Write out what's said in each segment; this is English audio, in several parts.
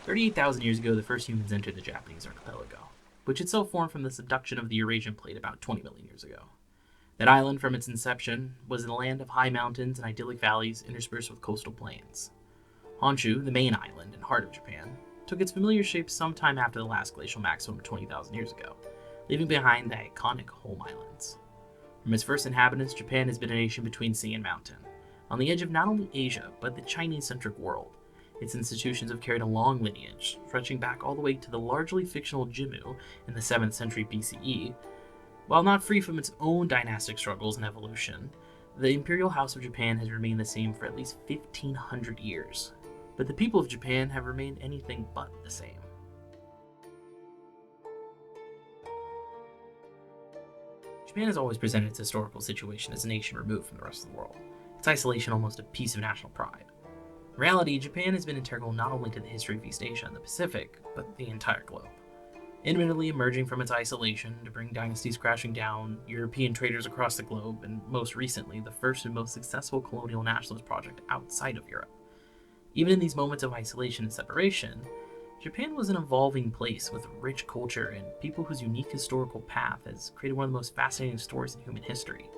38,000 years ago, the first humans entered the Japanese archipelago, which itself formed from the subduction of the Eurasian plate about 20 million years ago. That island, from its inception, was a land of high mountains and idyllic valleys interspersed with coastal plains. Honshu, the main island and heart of Japan, took its familiar shape sometime after the last glacial maximum 20,000 years ago, leaving behind the iconic home islands. From its first inhabitants, Japan has been a nation between sea and mountain, on the edge of not only Asia, but the Chinese-centric world. Its institutions have carried a long lineage, stretching back all the way to the largely fictional Jimmu in the 7th century BCE. While not free from its own dynastic struggles and evolution, the Imperial House of Japan has remained the same for at least 1,500 years. But the people of Japan have remained anything but the same. Japan has always presented its historical situation as a nation removed from the rest of the world, its isolation almost a piece of national pride. In reality, Japan has been integral not only to the history of East Asia and the Pacific, but the entire globe. Intermittently emerging from its isolation to bring dynasties crashing down, European traders across the globe, and most recently, the first and most successful colonial nationalist project outside of Europe. Even in these moments of isolation and separation, Japan was an evolving place with rich culture and people whose unique historical path has created one of the most fascinating stories in human history.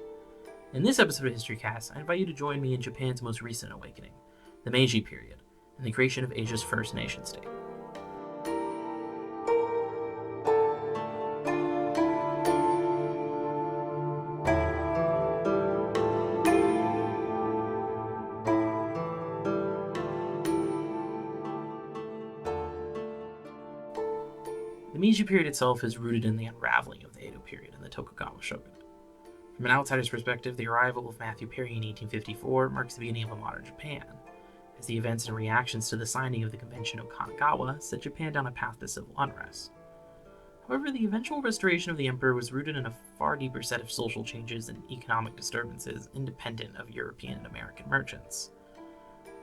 In this episode of HistoryCast, I invite you to join me in Japan's most recent awakening, the Meiji period, and the creation of Asia's first nation-state. The Meiji period itself is rooted in the unraveling of the Edo period and the Tokugawa shogunate. From an outsider's perspective, the arrival of Matthew Perry in 1854 marks the beginning of a modern Japan, as the events and reactions to the signing of the Convention of Kanagawa set Japan down a path to civil unrest. However, the eventual restoration of the emperor was rooted in a far deeper set of social changes and economic disturbances independent of European and American merchants.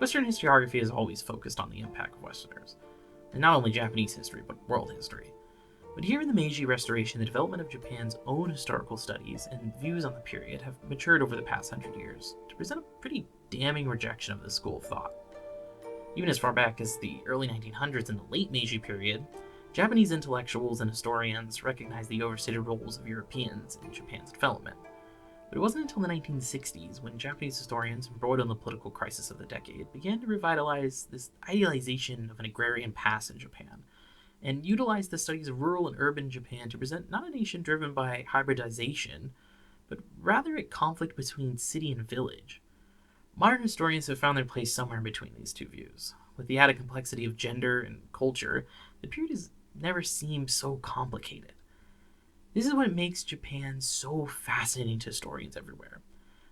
Western historiography has always focused on the impact of Westerners, and not only Japanese history, but world history. But here in the Meiji Restoration, the development of Japan's own historical studies and views on the period have matured over the past 100 years to present a pretty damning rejection of this school of thought. Even as far back as the early 1900s and the late Meiji period, Japanese intellectuals and historians recognized the overstated roles of Europeans in Japan's development. But it wasn't until the 1960s when Japanese historians, embroiled in the political crisis of the decade, began to revitalize this idealization of an agrarian past in Japan, and utilize the studies of rural and urban Japan to present not a nation driven by hybridization, but rather a conflict between city and village. Modern historians have found their place somewhere in between these two views. With the added complexity of gender and culture, the period has never seemed so complicated. This is what makes Japan so fascinating to historians everywhere.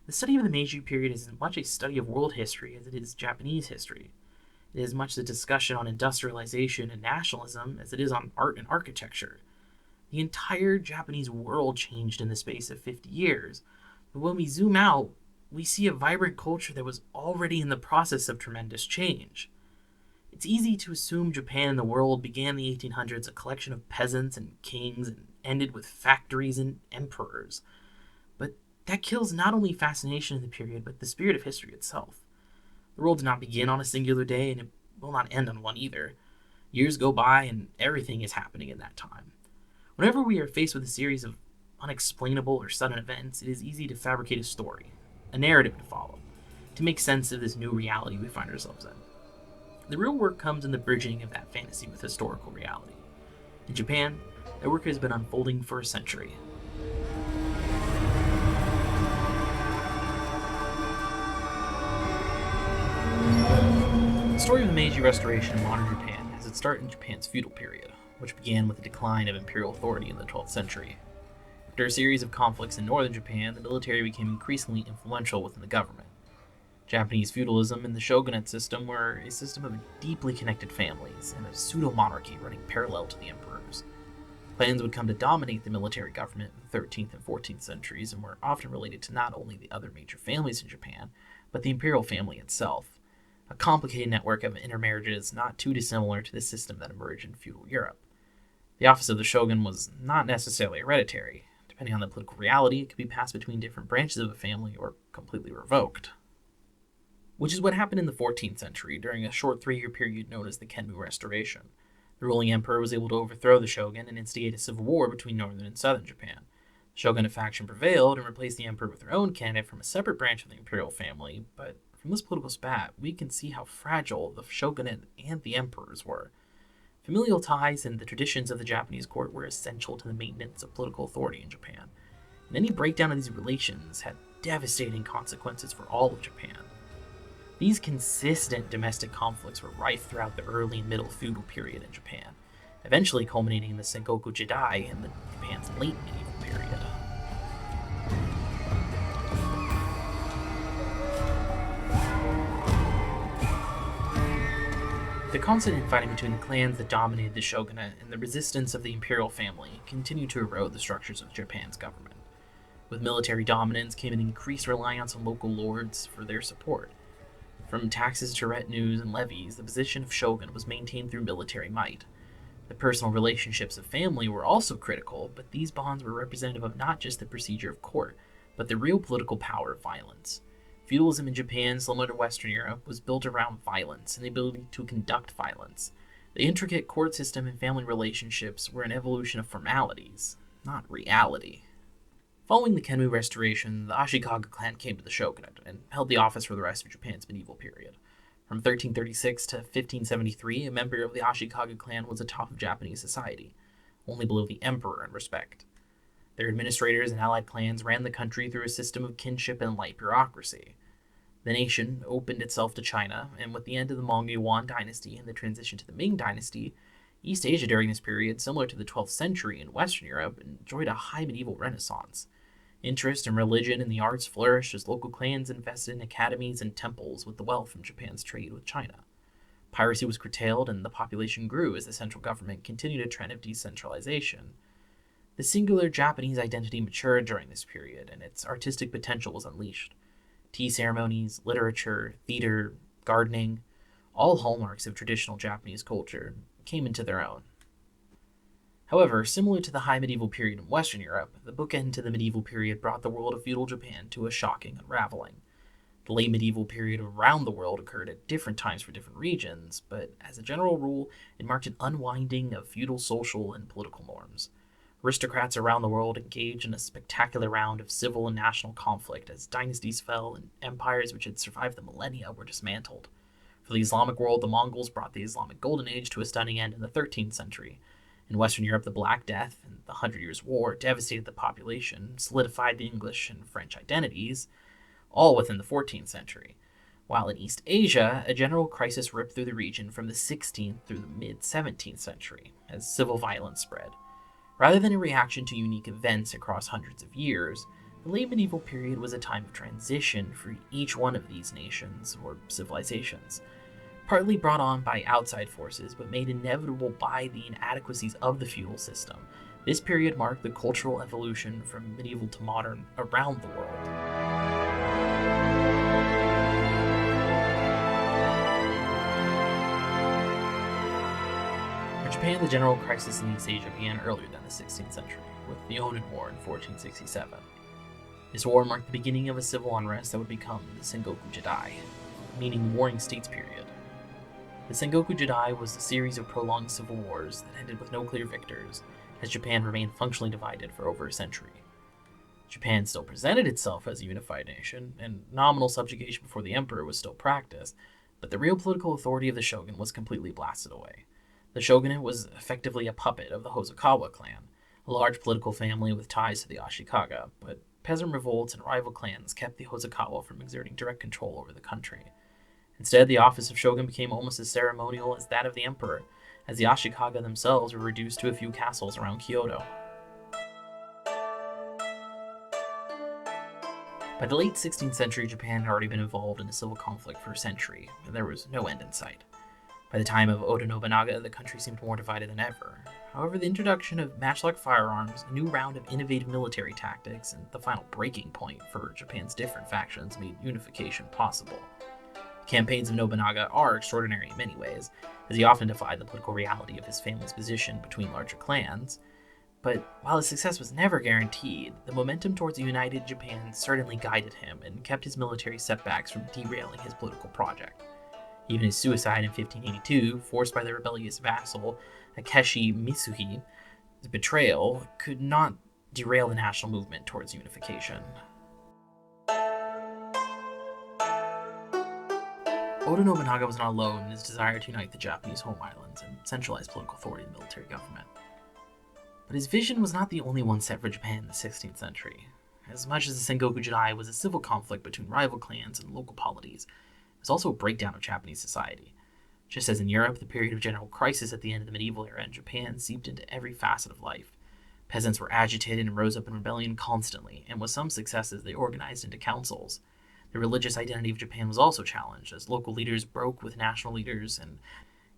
The study of the Meiji period is as much a study of world history as it is Japanese history. It is much the discussion on industrialization and nationalism as it is on art and architecture. The entire Japanese world changed in the space of 50 years, but when we zoom out, we see a vibrant culture that was already in the process of tremendous change. It's easy to assume Japan and the world began in the 1800s a collection of peasants and kings and ended with factories and emperors. But that kills not only fascination in the period, but the spirit of history itself. The world did not begin on a singular day, and it will not end on one either. Years go by, and everything is happening in that time. Whenever we are faced with a series of unexplainable or sudden events, it is easy to fabricate a story, a narrative to follow, to make sense of this new reality we find ourselves in. The real work comes in the bridging of that fantasy with historical reality. In Japan, that work has been unfolding for a century. The story of the Meiji Restoration in modern Japan has its start in Japan's feudal period, which began with the decline of imperial authority in the 12th century. After a series of conflicts in northern Japan, the military became increasingly influential within the government. Japanese feudalism and the shogunate system were a system of deeply connected families and a pseudo-monarchy running parallel to the emperors. Clans would come to dominate the military government in the 13th and 14th centuries and were often related to not only the other major families in Japan, but the imperial family itself, a complicated network of intermarriages not too dissimilar to the system that emerged in feudal Europe. The office of the shogun was not necessarily hereditary. Depending on the political reality, it could be passed between different branches of a family or completely revoked. which is what happened in the 14th century during a short 3-year period known as the Meiji Restoration. The ruling emperor was able to overthrow the shogun and instigate a civil war between northern and southern Japan. The shogunate faction prevailed and replaced the emperor with their own candidate from a separate branch of the imperial family, but from this political spat, we can see how fragile the shogunate and the emperors were. Familial ties and the traditions of the Japanese court were essential to the maintenance of political authority in Japan, and any breakdown of these relations had devastating consequences for all of Japan. These consistent domestic conflicts were rife throughout the early and middle feudal period in Japan, eventually culminating in the Sengoku Jidai in Japan's late medieval period. The constant infighting between the clans that dominated the shogunate and the resistance of the imperial family continued to erode the structures of Japan's government. With military dominance came an increased reliance on local lords for their support. From taxes to retinues and levies, the position of shogun was maintained through military might. The personal relationships of family were also critical, but these bonds were representative of not just the procedure of court, but the real political power of violence. Feudalism in Japan, similar to Western Europe, was built around violence and the ability to conduct violence. The intricate court system and family relationships were an evolution of formalities, not reality. Following the Meiji Restoration, the Ashikaga clan came to the shogunate and held the office for the rest of Japan's medieval period. From 1336 to 1573, a member of the Ashikaga clan was atop of Japanese society, only below the emperor in respect. Their administrators and allied clans ran the country through a system of kinship and light bureaucracy. The nation opened itself to China, and with the end of the Mongol Yuan dynasty and the transition to the Ming dynasty, East Asia during this period, similar to the 12th century in Western Europe, enjoyed a high medieval renaissance. Interest in religion and the arts flourished as local clans invested in academies and temples with the wealth from Japan's trade with China. Piracy was curtailed and the population grew as the central government continued a trend of decentralization. The singular Japanese identity matured during this period, and its artistic potential was unleashed. Tea ceremonies, literature, theater, gardening, all hallmarks of traditional Japanese culture, came into their own. However, similar to the high medieval period in Western Europe, the bookend to the medieval period brought the world of feudal Japan to a shocking unraveling. The late medieval period around the world occurred at different times for different regions, but as a general rule, it marked an unwinding of feudal social and political norms. Aristocrats around the world engaged in a spectacular round of civil and national conflict as dynasties fell and empires which had survived the millennia were dismantled. For the Islamic world, the Mongols brought the Islamic Golden Age to a stunning end in the 13th century. In Western Europe, the Black Death and the 100 Years' War devastated the population, solidified the English and French identities, all within the 14th century. While in East Asia, a general crisis ripped through the region from the 16th through the mid-17th century as civil violence spread. Rather than a reaction to unique events across hundreds of years, the late medieval period was a time of transition for each one of these nations or civilizations, partly brought on by outside forces but made inevitable by the inadequacies of the feudal system. This period marked the cultural evolution from medieval to modern around the world. For Japan, the general crisis in East Asia began earlier than the 16th century, with the Onin War in 1467. This war marked the beginning of a civil unrest that would become the Sengoku Jidai, meaning Warring States period. The Sengoku Jidai was a series of prolonged civil wars that ended with no clear victors, as Japan remained functionally divided for over a century. Japan still presented itself as a unified nation, and nominal subjugation before the emperor was still practiced, but the real political authority of the shogun was completely blasted away. The shogunate was effectively a puppet of the Hosokawa clan, a large political family with ties to the Ashikaga, but peasant revolts and rival clans kept the Hosokawa from exerting direct control over the country. Instead, the office of shogun became almost as ceremonial as that of the emperor, as the Ashikaga themselves were reduced to a few castles around Kyoto. By the late 16th century, Japan had already been involved in a civil conflict for a century, and there was no end in sight. By the time of Oda Nobunaga, the country seemed more divided than ever. However, the introduction of matchlock firearms, a new round of innovative military tactics, and the final breaking point for Japan's different factions made unification possible. The campaigns of Nobunaga are extraordinary in many ways, as he often defied the political reality of his family's position between larger clans, But while his success was never guaranteed, the momentum towards a united Japan certainly guided him and kept his military setbacks from derailing his political project. Even his suicide in 1582, forced by the rebellious vassal Akechi Mitsuhi's betrayal, could not derail the national movement towards unification. Oda Nobunaga was not alone in his desire to unite the Japanese home islands and centralize political authority in the military government. But his vision was not the only one set for Japan in the 16th century. As much as the Sengoku Jidai was a civil conflict between rival clans and local polities, it was also a breakdown of Japanese society. Just as in Europe, the period of general crisis at the end of the medieval era in Japan seeped into every facet of life. Peasants were agitated and rose up in rebellion constantly, and with some successes they organized into councils. The religious identity of Japan was also challenged, as local leaders broke with national leaders, and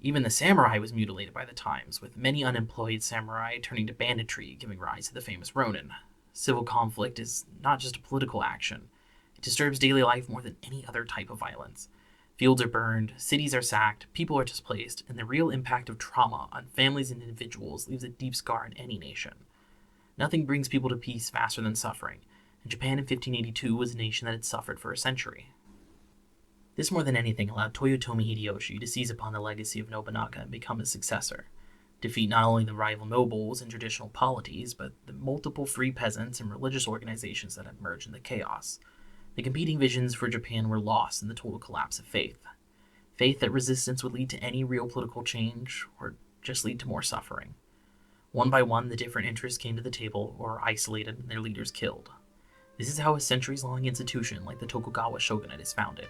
even the samurai was mutilated by the times, with many unemployed samurai turning to banditry, giving rise to the famous Ronin. Civil conflict is not just a political action. It disturbs daily life more than any other type of violence. Fields are burned, cities are sacked, people are displaced, and the real impact of trauma on families and individuals leaves a deep scar in any nation. Nothing brings people to peace faster than suffering, and Japan in 1582 was a nation that had suffered for a century. This more than anything allowed Toyotomi Hideyoshi to seize upon the legacy of Nobunaga and become his successor, defeat not only the rival nobles and traditional polities, but the multiple free peasants and religious organizations that had emerged in the chaos. The competing visions for Japan were lost in the total collapse of faith. Faith that resistance would lead to any real political change, or just lead to more suffering. One by one, the different interests came to the table or were isolated and their leaders killed. This is how a centuries-long institution like the Tokugawa Shogunate is founded,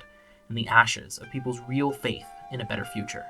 in the ashes of people's real faith in a better future.